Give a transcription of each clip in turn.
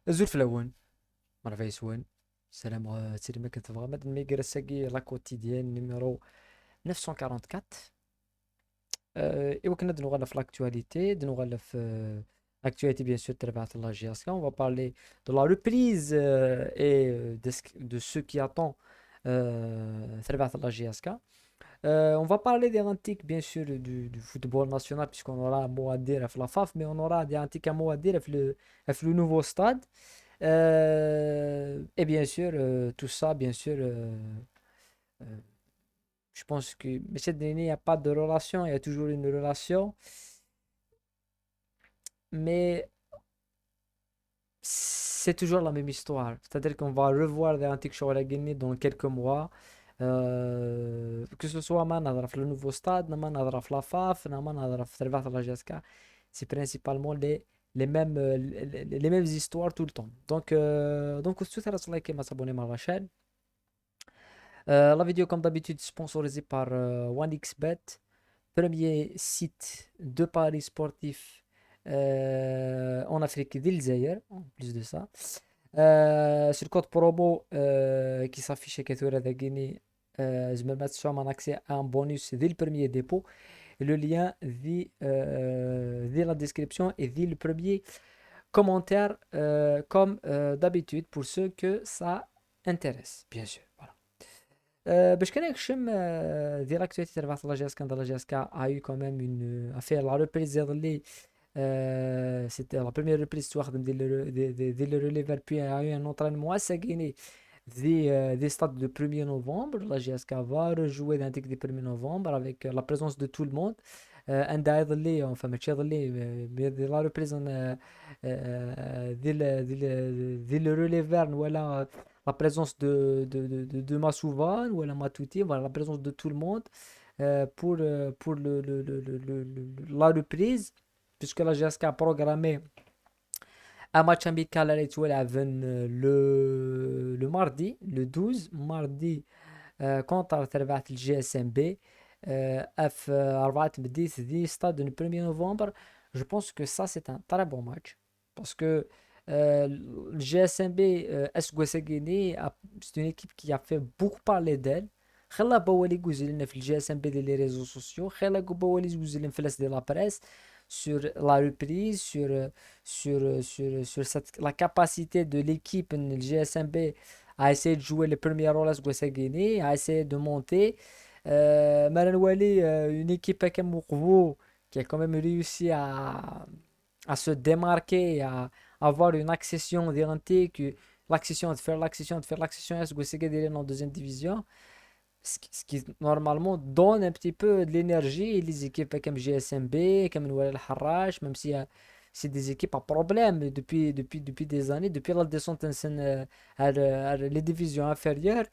زول الأول مرحبا يسوان. السلام سليمة كنت فغامات ميغراساكي لا كوتيديان نيميرو 944. إوا كنا دنوغالا في l'actualité دنوغالا في l'actualité bien sûr تبعت لا جي اس كا. On va parler de la reprise et de ce qui attend تبعت لا جي اس كا. On va parler des antiques bien sûr du football national puisqu'on aura un mot à dire في la FAF mais on aura des antiques un mot à dire في le nouveau stade. Et bien sûr, tout ça, bien sûr, euh, je pense que mais cette année, il n'y a pas de relation, il y a toujours une relation, mais c'est toujours la même histoire. C'est-à-dire qu'on va revoir les antiques Guinée dans quelques mois. Que ce soit le nouveau stade, la FAF, la GSK, c'est principalement les mêmes, les mêmes histoires tout le temps. Donc, tout ça, c'est là qui m'a s'abonner à la chaîne. La vidéo, comme d'habitude, sponsorisée par OneXBet, premier site de paris sportifs en Afrique d'Ilzaïr, en plus de ça. Sur le code promo qui s'affiche à Ketoura de Guinée, je me mets sur un accès à un bonus dès le premier dépôt. Et le lien dès la description et dès le premier commentaire, comme d'habitude, pour ceux que ça intéresse, bien sûr. Voilà. باش كان يكشم ديال l'actualité تبع لا جي اس كان لا جي اس كا a eu quand même une a fait la reprise اللي c'était la première reprise تواخدم ديال le relais puis a eu un entraînement assez gainé des stades de 1er novembre. La GSK va rejouer d'un des 1er novembre avec la présence de tout le monde. عندها يظل enfin ماشي يظل ديال la reprise ديال le relais verne voilà la présence de Masouvan ou la Matouti, voilà la présence de tout le monde pour la reprise, puisque la GSK a programmé un match amical à l'étoile le mardi, le 12 mardi contre تبعت الجي اس ام بي في 4 بديت ذي stade le 1er novembre. Je pense que ça c'est un très bon match parce que le GSMB Guinée, c'est une équipe qui a fait beaucoup parler d'elle. خلا بوالي جوزلنا في الجي اس ام بي دي les réseaux sociaux, خلا بوالي جوزلنا في de la presse sur la reprise, sur la capacité de l'équipe le GSMB à essayer de jouer les premiers rôles à Guinée, à essayer de monter. Maran Wali, une équipe comme Moukvou, qui a quand même réussi à se démarquer, à avoir une accession d'identité, l'accession, de faire l'accession à ce que en deuxième division, ce qui normalement donne un petit peu de l'énergie. Les équipes comme GSMB, comme Nouvel El Harrach, même si c'est des équipes à problème depuis des années, depuis la descente les divisions inférieures,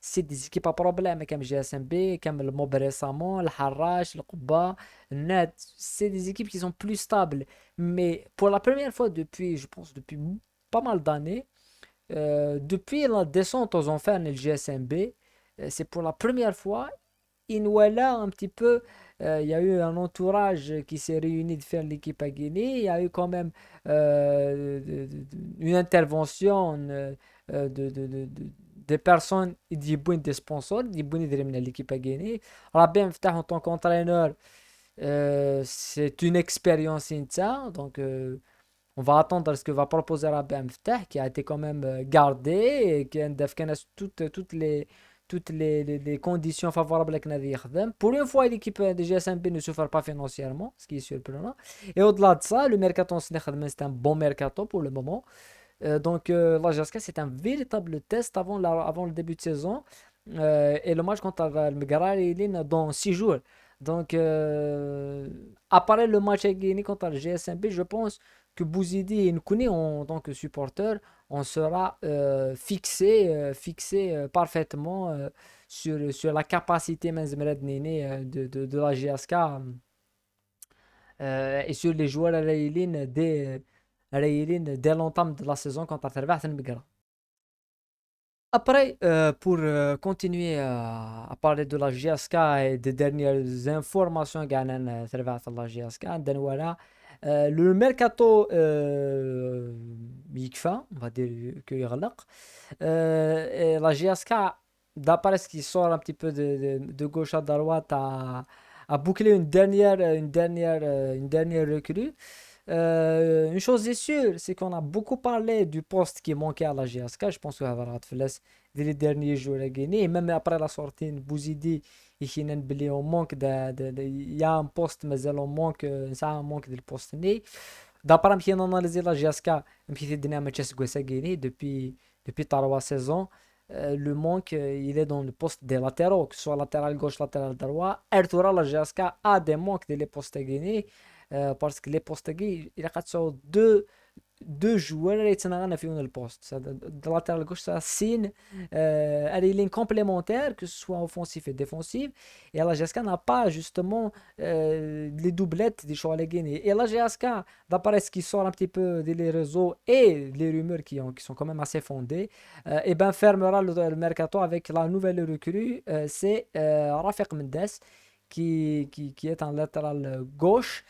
c'est des équipes à problème comme GSMB, comme le Mob récemment, le Harrach, le Quba, le Net. C'est des équipes qui sont plus stables. Mais pour la première fois depuis, je pense, depuis pas mal d'années, depuis la descente aux enfers le GSMB, c'est pour la première fois, Inouala un petit peu, il y a eu un entourage qui s'est réuni de faire l'équipe à Guinée, il y a eu quand même une intervention des personnes, des sponsors, de l'équipe à Guinée. Rabbi Mftah en tant qu'entraîneur, c'est une expérience inta, donc on va attendre ce que va proposer Rabbi Mftah, qui a été quand même gardé et qui a toutes les conditions favorables avec Nadi Yakhdem. Pour une fois, l'équipe de GSMP ne souffre pas financièrement, ce qui est surprenant. Et au-delà de ça, le mercato c'est un bon mercato pour le moment. La GSK, c'est un véritable test avant le début de saison. Et le match contre le Megara, il est dans 6 jours. Donc, après le match à Guinée contre le GSMP, je pense que Bouzidi et Nkuni, en tant que supporter, on sera fixé parfaitement sur la capacité de la GSK et sur les joueurs dès l'entame de la saison quand tu arrives à Migra. Après, pour continuer à parler de la GSK et des dernières informations gagnant تبعت la GSK, عندنا voilà, le mercato يكفى on va dire que يغلق. Et la GSK, d'après ce qui sort un petit peu de gauche à droite, a bouclé une dernière recrue. Une chose est sûre, c'est qu'on a beaucoup parlé du poste qui manquait à la GSK. Je pense que Havarat Fles, dès les derniers jours à gagner, et même après la sortie de Bouzidi, on manque il y a un poste, mais on manque, ça un manque de poste. D'après qui analysé la GSK, qui était donné à Manchester Guinée depuis 3 saisons, le manque, il est dans le poste des latéraux, que ce soit latéral gauche, latéral droit. Ertura, la GSK a des manques de les postes Guinée, parce que les postes Guinée, il y a deux joueurs اللي يتناغنا فيهم البوست de latéral gauche ça signe elle est ligne complémentaire que ce soit offensif et défensif et la GSK n'a pas justement les doublettes des choix à gagner et la GSK d'après ce qui sort un petit peu des réseaux et les rumeurs qui sont quand même assez fondées et ben fermera le mercato avec la nouvelle recrue c'est Rafiq Mendes qui est un latéral gauche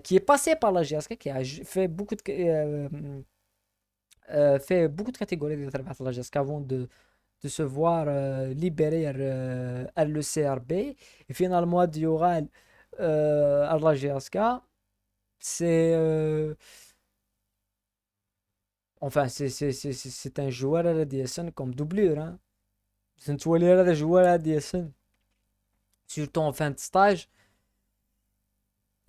qui est passé par la GSK, qui a fait beaucoup de catégories de travers la GSK avant de se voir libéré à le CRB. Et finalement, Dioral à la GSK, c'est enfin, c'est un joueur à la DSN comme doublure. Hein. C'est un joueur à la DSN, surtout en fin de stage.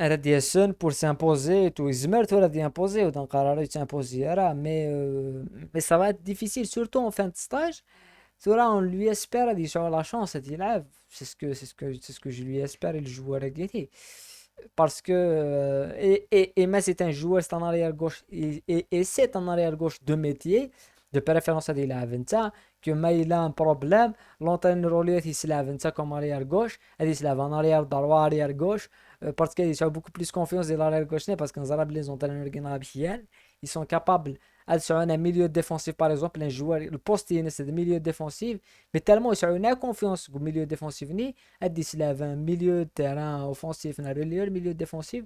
RDSN pour s'imposer et tout. Izmir, tu l'as imposé, ou dans Carrara, tu imposé, mais ça va être difficile, surtout en fin de stage. Tu vois, on lui espère d'y avoir la chance d'y là. C'est ce que je lui espère, il joue à Guinée. Parce que, mais c'est un joueur, c'est un arrière-gauche, et c'est un arrière-gauche de métier, de préférence à Dilaventa, que mais il a un problème, l'entraîneur il se lève comme arrière-gauche, il se lève en arrière-droit, arrière-gauche, parce qu'ils ont beaucoup plus confiance dans l'arrière-gauche, parce qu'en Arabes, les entraîneurs ils sont capables sur un milieu défensif, par exemple, un joueur, le poste, c'est de milieu défensif, mais tellement ils ont une confiance au milieu défensif, il lève un milieu de terrain offensif, un milieu défensif,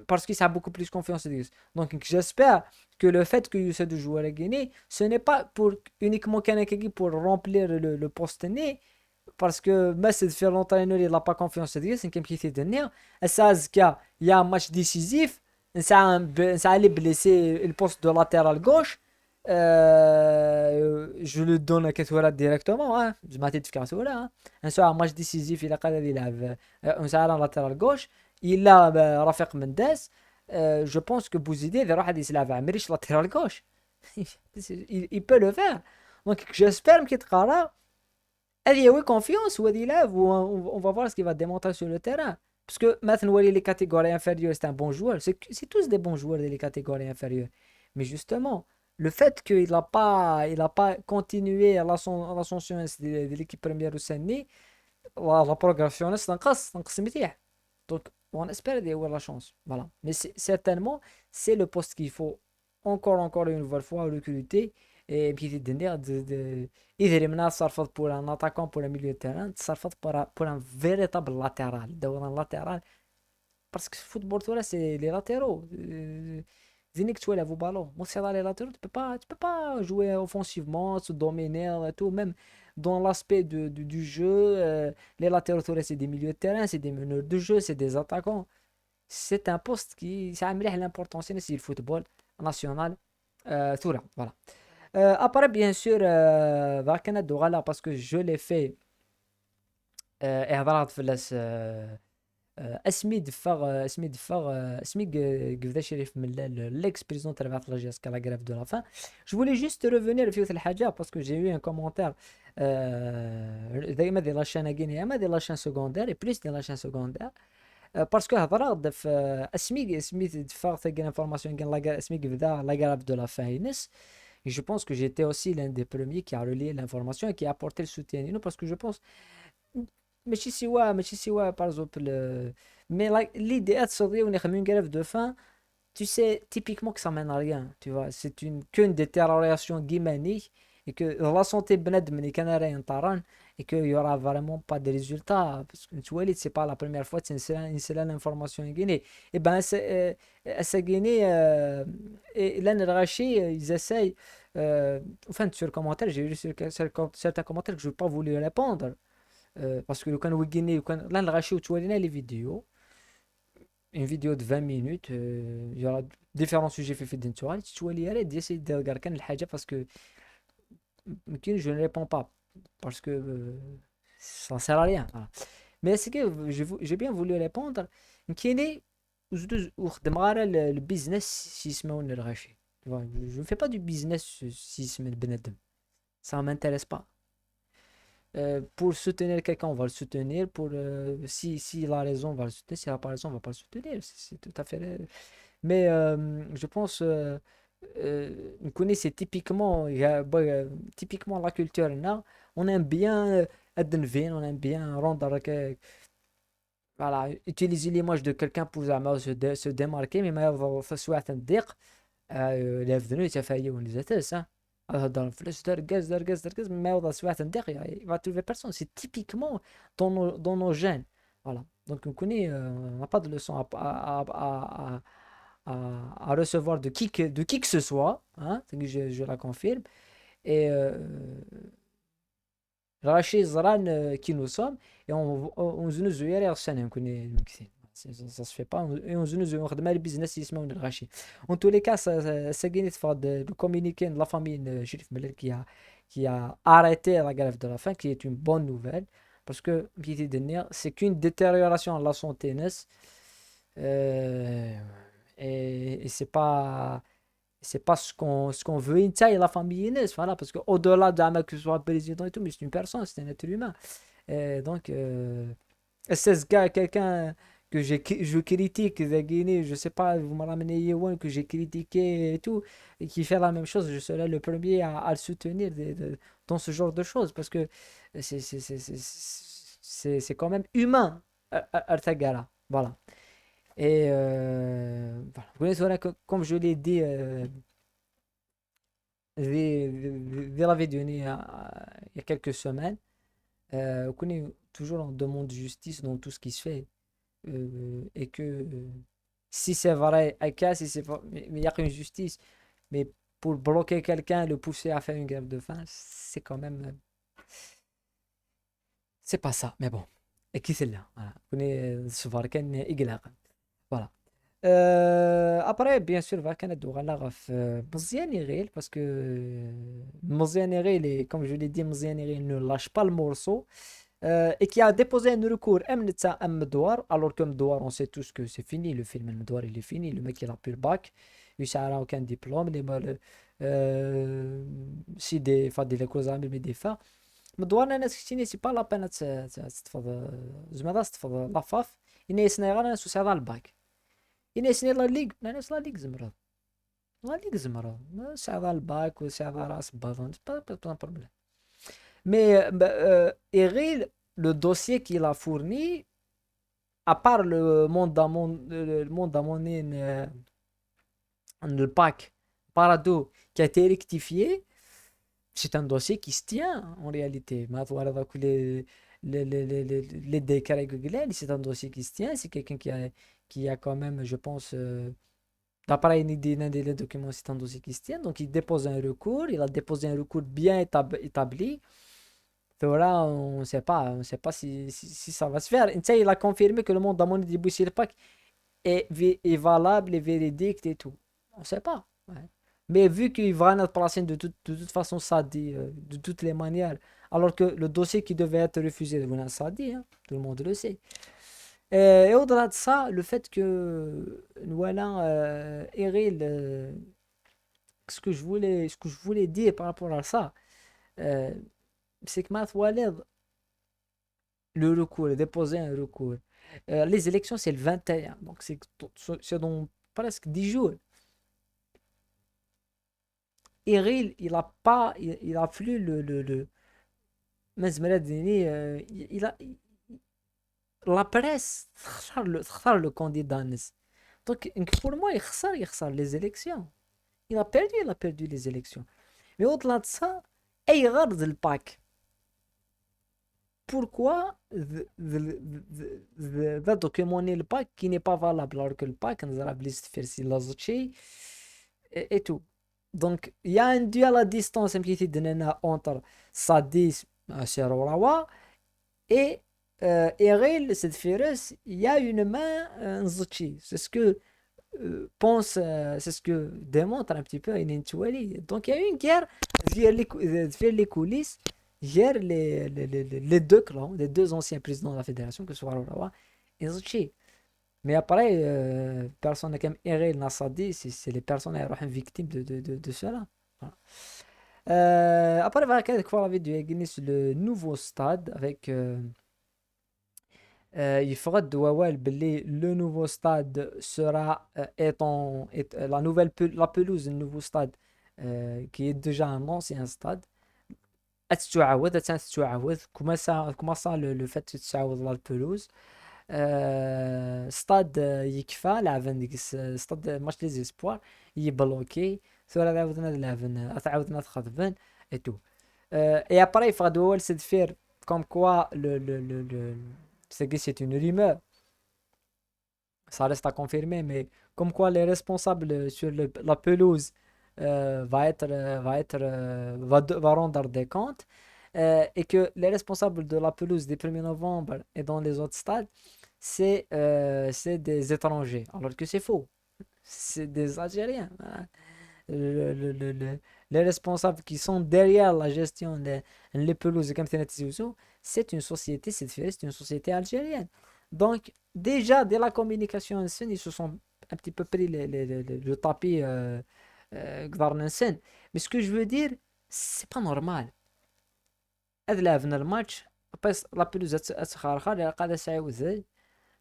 parce qu'il a beaucoup plus confiance en lui. Donc j'espère que le fait que Youssef de jouer à Guinée, ce n'est pas pour uniquement pour remplir le poste né, parce que mais c'est de faire l'entraîneur, il n'a pas confiance en lui, c'est comme qui fait dernier. Et ça, il y a un match décisif, ça allait blesser le poste de latéral gauche. Je le donne à Ketouara directement, hein. Je m'attends de faire ça, hein. Un match décisif, il a quand même un latéral gauche. Il a Rafiq Mendes. Je pense que Bouzidé, il va se laver à Merish latéral gauche. Il peut le faire. Donc j'espère qu'il sera là. Il a confiance ou il lève ou on va voir ce qu'il va démontrer sur le terrain. Parce que maintenant, les catégories inférieures, c'est un bon joueur. C'est tous des bons joueurs des catégories inférieures. Mais justement, le fait qu'il n'a pas continué à l'ascension de l'équipe première au Séné, la progression, c'est un casse, donc, on espère avoir la chance. Voilà. Mais certainement, c'est le poste qu'il faut encore une nouvelle fois recruter. Et puis, إذا منها تصرفت pour un attaquant pour un milieu de terrain, تصرفت pour un véritable latéral. D'avoir un latéral. Parce que le football, toi, là, c'est les latéraux. Zinek, tu lèves au ballon. Moi, c'est dans les latéraux, tu peux pas jouer offensivement, se dominer et tout. Même dans l'aspect du jeu, les latéraux, toi, là, c'est des milieux de terrain, c'est des meneurs de jeu, c'est des attaquants. C'est un poste qui ça a l'importance c'est le football national. Tout là, voilà. Après, bien sûr, Vakana Dorala, parce que je l'ai fait, et هضرات في اسمي قبدا شريف من l'ex président تبع la GSK la grève de la faim. Je voulais juste revenir في الحاجة parce que j'ai eu un commentaire دايما ديال لاشين غينيا ما ديال لاشين سكوندير et plus ديال لاشين سكوندير parce que هضرات في اسمي دفع ثقين انفورماسيون كان اسمي قبدا la grève de la faim ينس. Et je pense que j'étais aussi l'un des premiers qui a relayé l'information et qui a apporté le soutien. Parce que je pense ماشي سوا par exemple mais l'idée de sortir une grève de faim, tu sais typiquement que ça mène à rien, tu vois, c'est qu'une détérioration guimanique et que la santé بنادم اللي كان راهي طاران et que y aura vraiment pas de résultats parce que tu vois c'est pas la première fois c'est une seule information guinée et ben c'est Guinée et l'an Rachi ils essayent enfin sur le commentaire j'ai lu sur certains commentaires que je n'ai pas voulu répondre parce que quand vous Guinée quand l'an Rachi tu vois les vidéos une vidéo de 20 minutes il y aura différents sujets في الانتورال تولي راه d'essayer de regarder كان الحاجه parce que je ne réponds pas parce que ça sert à rien voilà. Mais c'est que j'ai bien voulu répondre كاين وخدم غير البيزنس سي يسمعوا الغاشي je ne fais pas du business si يسمى البنادم ça m'intéresse pas. Pour soutenir quelqu'un, on va le soutenir. Si il a raison, on va le soutenir. S'il n'a pas raison, on va pas le soutenir. C'est tout à fait. Mais je pense, on connaît, c'est typiquement, typiquement la culture. Là, on aime bien Edenvin, on aime bien rendre, voilà, utiliser l'image de quelqu'un pour se démarquer. Mais ما soit un dire, اللي يفضلوا يتفايئوا les hein. هضر فلوس دار كاز ما يوضع سواعٍ derrière il va trouver personne c'est typiquement dans nos gènes voilà donc on connaît on n'a pas de leçon à recevoir de qui que ce soit hein, je la confirme et Rachid Zran qui nous sommes et on nous on connaît ça se fait pas et on nous le business يسمعوا الغاشي en tous les cas ça gagne de communiquer de la famille Chérif Mellel qui a arrêté la grève de la faim qui est une bonne nouvelle parce que c'est qu'une détérioration de la santé et c'est pas ce qu'on veut une la famille voilà parce que au-delà de que ce soit président et tout mais c'est une personne c'est un être humain et donc c'est ce gars quelqu'un que je critique de Guinée je sais pas vous me ramenez Yewan que j'ai critiqué et tout et qui fait la même chose je serai le premier à le soutenir dans ce genre de choses parce que c'est quand même humain Artagara voilà et voilà. Vous connaissez, voilà, comme je l'ai dit dès la vidéo il y a quelques semaines, on connaît toujours en demande de justice dans tout ce qui se fait. Et que si c'est vrai, si c'est vrai, mais il n'y a qu'une justice. Mais pour bloquer quelqu'un, le pousser à faire une grève de faim, c'est quand même. C'est pas ça, mais bon. Et qui c'est là? Voilà. Vous connaissez ce voilà. Après, bien sûr, كانت غنلعب في مزيان يغيل parce que مزيان يغيل comme je l'ai dit مزيان يغيل ne lâche pas le morceau et qui a déposé un recours à Mdouar alors que Mdouar on sait tous que c'est fini le film Mdouar il est fini le mec il a plus le bac il n'a aucun diplôme si des فاضي causes mais des fins Mdouar الناس كتير c'est pas la peine تفضل زعما تفضل لافاف إنه يسنى غير الناس وسعى الباك ينسني لا ليغ ناس لا ليغ زمرة لا ليغ زمرة سعى الباك وسعى راس بافون pas de problème mais Eril le dossier qu'il a fourni à part le monde d'Amonin le pack Parado qui a été rectifié c'est un dossier qui se tient en réalité les décrets c'est un dossier qui se tient c'est quelqu'un qui a quand même je pense d'après une idée d'un des documents c'est un dossier qui se tient donc il dépose un recours il a déposé un recours bien établi là on sait pas si ça va se faire il a confirmé que le monde d'Amon dit Boussirpak est valable et véridique et tout on sait pas ouais. Mais vu qu'il va être placé de toute façon ça dit de toutes les manières alors que le dossier qui devait être refusé ça dit hein, tout le monde le sait et au-delà de ça le fait que voilà Eril ce que je voulais dire par rapport à ça euh, c'est que Math Walid le recours, déposer un recours. Les élections, c'est le 21, donc c'est dans presque 10 jours. Eril, il a pas, il a plus mais la presse تختار le candidat. Donc pour moi, il خسر les élections. Il a perdu les élections. Mais au-delà de ça, اي غرض الباك. Pourquoi va documenter le pack qui n'est pas valable alors que le pack نزرع بليست فيرسي لازوتشي et tout. Donc il y a un duel à distance qui entre Sadis Rawa et Eril cette féroce, il y a une main Nzouchi. C'est ce que pense, c'est ce que démontre un petit peu Inentwali. Donc il y a une guerre vers les coulisses, gère les deux clans, les deux anciens présidents de la fédération, que ce soit Rawa et Nzouchi. Mais après, personne comme Eril Nassadi, c'est les personnes qui sont victimes de cela. Voilà. Après, va voir la vidéo, il y a le nouveau stade avec يفرض ووال باللي le nouveau stade sera la nouvelle la pelouse du nouveau stade qui est déjà un ancien stade تتعاود comment ça le fait تتعاود la pelouse stade يكفى لعبنا ديك stade ماتش لي زيسبوار يبلوكي ثورة عاودنا تخدمن et tout et après يفرض ووال c'est de faire comme quoi c'est une rumeur, ça reste à confirmer, mais comme quoi les responsables sur la pelouse va rendre des comptes et que les responsables de la pelouse des 1er novembre et dans les autres stades, c'est des étrangers, alors que c'est faux, c'est des Algériens. Hein. Les responsables qui sont derrière la gestion des pelouses comme c'est une société, c'est une société algérienne. Donc, déjà, dès la communication en scène, ils se sont un petit peu pris le tapis mais ce que je veux dire, c'est pas normal. هذا le match, la pelouse elle قاعده تعاود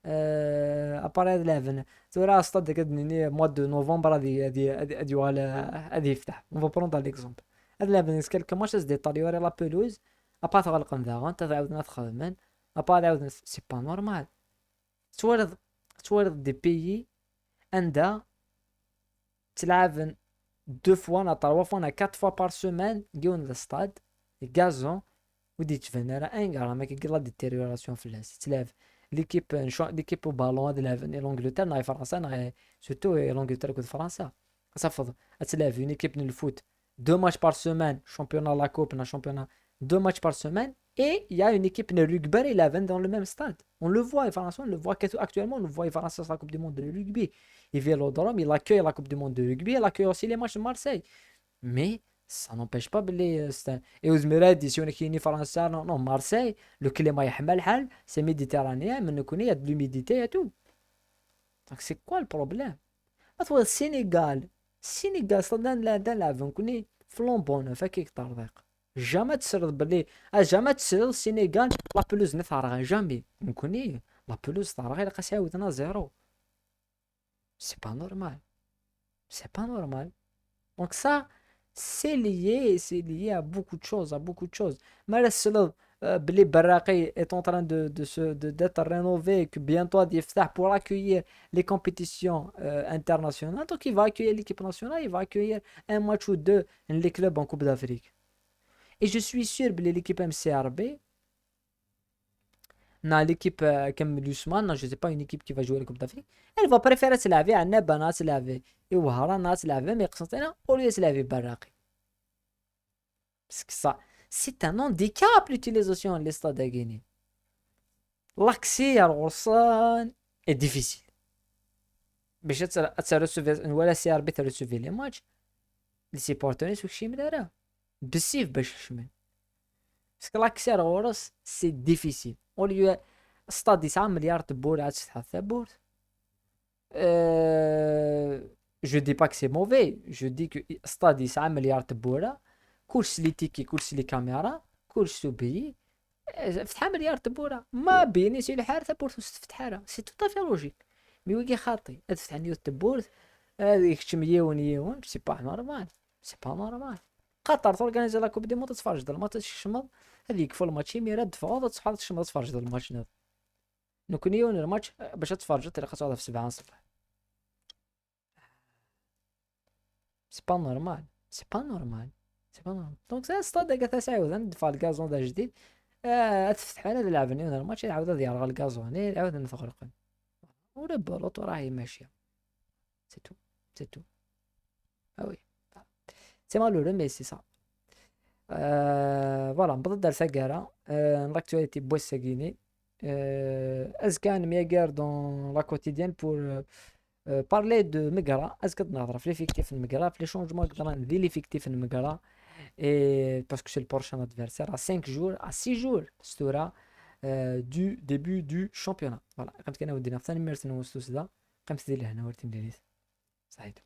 اباري 11 تورا ستاد كدني موا دو نوفمبر هادي هادي يفتح اون فو بروندر ليكزومبل هاد 11 كالك ماتش دي طاليوري لا بولوز ابا تغلق نذاغا انت تعاودنا تخدمن ابا عاودنا سي با نورمال تورد دي بيي عندها تلعب دو فوا نا تروا فوا نا كات فوا بار سومان جون للستاد غازون ودي تفنى راه انكار ما كيقلا دي تيريوراسيون في الناس تلعب ليكيب au ballon هاد l'Angleterre ناي فرنسا ناي سورتو l'Angleterre كود فرنسا صافي تلعب une équipe de foot 2 matchs par semaine championnat la coupe na championnat 2 matchs par semaine et il y a une équipe de rugby 11 dans le même stade on le voit on le voit actuellement on le voit France la coupe du monde de rugby il vient l'Odrome il accueille la coupe du monde de rugby il accueille aussi les matchs de Marseille mais ça n'empêche pas les et aux مراد يسيون كاينين فرنسا non Marseille le climat يحمل الحال c'est méditerranéen mais il y a de l'humidité et tout donc c'est quoi le problème اطول السنغال صدق لا نلعب نكوني فلومبون فكيك طريق جامي تسرد بلي جامي تسرد السنغال لا بلوز نثار جامي نكوني لا بلوز طار غير قاس عاودنا زيرو سي با نورمال donc ça c'est lié à beaucoup de choses, Mais le seul, Bli Barraqi est en train d'être rénové et que bientôt il va pour accueillir les compétitions internationales. Donc il va accueillir l'équipe nationale, il va accueillir un match ou deux les clubs en Coupe d'Afrique. Et je suis sûr que l'équipe MCRB, l'équipe comme l'Ousmane, je ne sais pas une équipe qui va jouer la Coupe d'Afrique, elle va préférer se laver à Nebana, se laver et Ouhara, se laver, mais au lieu de se laver Barraqi. Parce que ça, c'est un handicap l'utilisation de l'Estade de Guinée. L'accès à l'Orsan est difficile. Mais je voilà si arbitre recevoir les matchs, les supporters sont chez Midara. Bessif bachman. Parce que l'accès à l'Ors, c'est difficile. Au lieu stade 9 milliards de bourses à تفتح bourse. Je dis pas que c'est mauvais, je dis que stade 9 milliards de bourses كلشي لي تيكي كلشي لي كاميرا كلشي بيي فتحها مليار تبوره ما بيني سي الحارثه تبورت تفتحها سي تو طافي لوجيك مي ويكي خاطي تفتح نيو تبورت هذيك يون سي با نورمال قطر تورغانيزي لا كوب دي مون تتفرج د الماتش تشمض هذيك فول ماتشي ميرا دفعوا تصحى تشمض تفرج د الماتش نوض نكونيون الماتش باش تفرج تلقى صودا في 7 صفر سي با نورمال سي با نورمال. دونك سا ستاد قالت تعاود ندفع الكازون دا جديد، تفتح انا لعبني انا الماتش يعاود يرغى الكازوني يعاود نفغرقن، ولا بلوط راهي ماشيه. سي تو، سي تو. اه وي، سي مالورو مي سي سا. فوالا نبدا دار ساكارا لاكتواليتي بويس غيني. ازكان ميغار دون لا كوتيديان بور بارلي دو مقرا. ازكد نهضر في ليفيكتيف المقرا في لي شونجمون نقدر ندير ليفيكتيف المقرا. اي باسكو سي البروشان ادفيرسير ا 5 جور ا 6 جور ستورا دو ديبي دو شامبيونا. فوالا قمت كان ودينا ثاني ميرسن وستوس دا قمت دير لهنا ورتي مديريس صحيت.